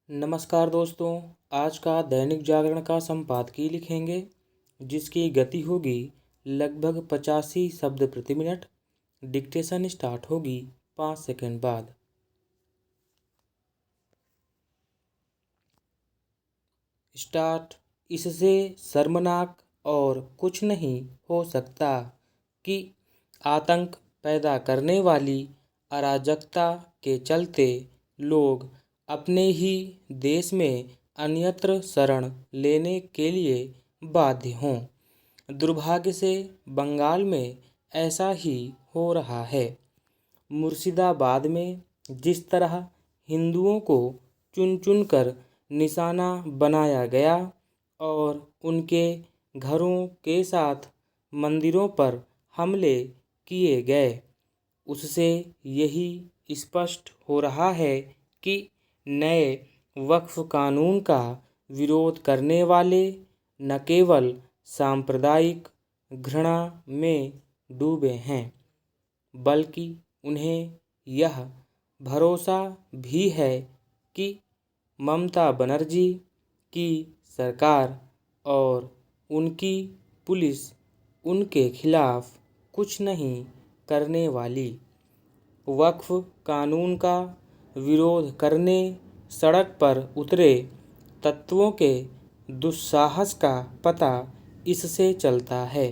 नमस्कार दोस्तों। आज का दैनिक जागरण का संपादकीय लिखेंगे जिसकी गति होगी लगभग 85 शब्द प्रति मिनट। डिक्टेशन स्टार्ट होगी 5 सेकंड बाद। स्टार्ट। इससे शर्मनाक और कुछ नहीं हो सकता कि आतंक पैदा करने वाली अराजकता के चलते लोग अपने ही देश में अन्यत्र शरण लेने के लिए बाध्य हों। दुर्भाग्य से बंगाल में ऐसा ही हो रहा है। मुर्शिदाबाद में जिस तरह हिंदुओं को चुन चुन कर निशाना बनाया गया और उनके घरों के साथ मंदिरों पर हमले किए गए, उससे यही स्पष्ट हो रहा है कि नए वक्फ कानून का विरोध करने वाले न केवल सांप्रदायिक घृणा में डूबे हैं, बल्कि उन्हें यह भरोसा भी है कि ममता बनर्जी की सरकार और उनकी पुलिस उनके खिलाफ कुछ नहीं करने वाली। वक्फ कानून का विरोध करने सड़क पर उतरे तत्वों के दुस्साहस का पता इससे चलता है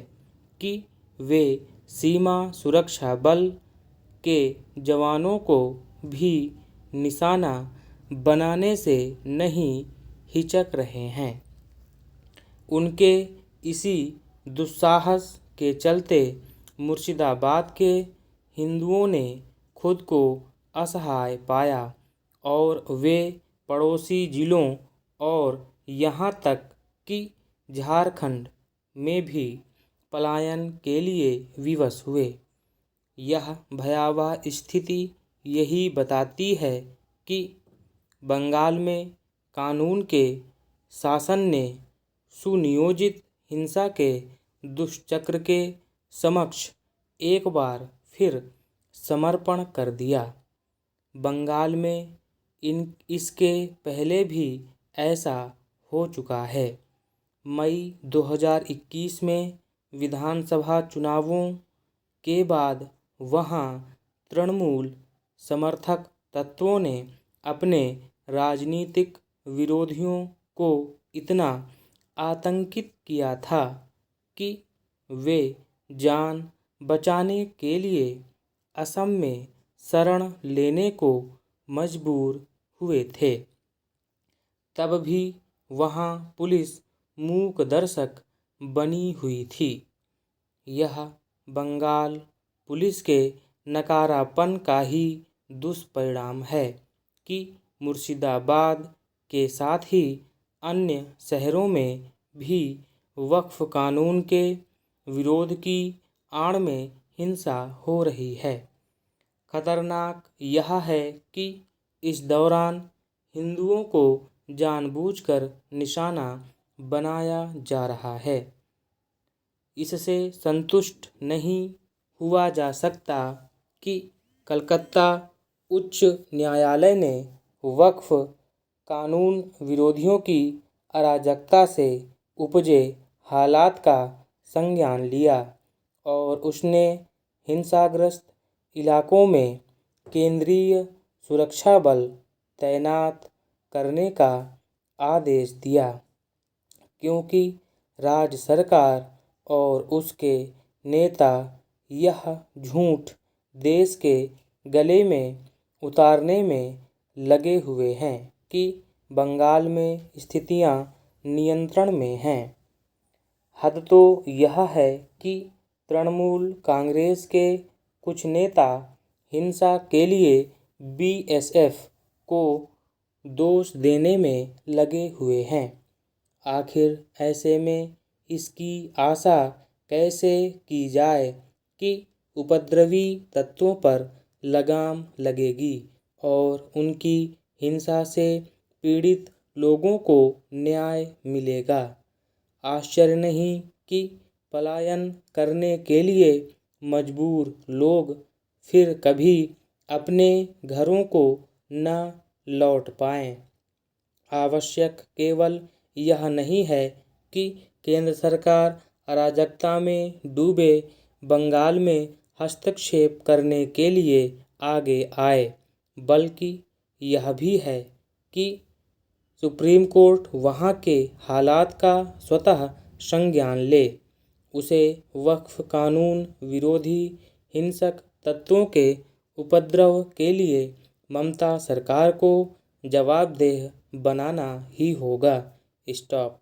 कि वे सीमा सुरक्षा बल के जवानों को भी निशाना बनाने से नहीं हिचक रहे हैं। उनके इसी दुस्साहस के चलते मुर्शिदाबाद के हिंदुओं ने खुद को असहाय पाया और वे पड़ोसी जिलों और यहाँ तक कि झारखंड में भी पलायन के लिए विवश हुए। यह भयावह स्थिति यही बताती है कि बंगाल में कानून के शासन ने सुनियोजित हिंसा के दुष्चक्र के समक्ष एक बार फिर समर्पण कर दिया। बंगाल में इसके पहले भी ऐसा हो चुका है। मई 2021 में विधानसभा चुनावों के बाद वहां तृणमूल समर्थक तत्वों ने अपने राजनीतिक विरोधियों को इतना आतंकित किया था कि वे जान बचाने के लिए असम में शरण लेने को मजबूर हुए थे। तब भी वहां पुलिस मूक दर्शक बनी हुई थी। यह बंगाल पुलिस के नकारापन का ही दुष्परिणाम है कि मुर्शिदाबाद के साथ ही अन्य शहरों में भी वक्फ कानून के विरोध की आड़ में हिंसा हो रही है। खतरनाक यह है कि इस दौरान हिंदुओं को जानबूझकर निशाना बनाया जा रहा है। इससे संतुष्ट नहीं हुआ जा सकता कि कलकत्ता उच्च न्यायालय ने वक्फ कानून विरोधियों की अराजकता से उपजे हालात का संज्ञान लिया और उसने हिंसाग्रस्त इलाकों में केंद्रीय सुरक्षा बल तैनात करने का आदेश दिया, क्योंकि राज्य सरकार और उसके नेता यह झूठ देश के गले में उतारने में लगे हुए हैं कि बंगाल में स्थितियां नियंत्रण में हैं। हद तो यह है कि तृणमूल कांग्रेस के कुछ नेता हिंसा के लिए बीएसएफ को दोष देने में लगे हुए हैं। आखिर ऐसे में इसकी आशा कैसे की जाए कि उपद्रवी तत्वों पर लगाम लगेगी और उनकी हिंसा से पीड़ित लोगों को न्याय मिलेगा। आश्चर्य नहीं कि पलायन करने के लिए मजबूर लोग फिर कभी अपने घरों को न लौट पाएं। आवश्यक केवल यह नहीं है कि केंद्र सरकार अराजकता में डूबे बंगाल में हस्तक्षेप करने के लिए आगे आए, बल्कि यह भी है कि सुप्रीम कोर्ट वहाँ के हालात का स्वतः संज्ञान ले। उसे वक्फ कानून विरोधी हिंसक तत्वों के उपद्रव के लिए ममता सरकार को जवाबदेह बनाना ही होगा। स्टॉप।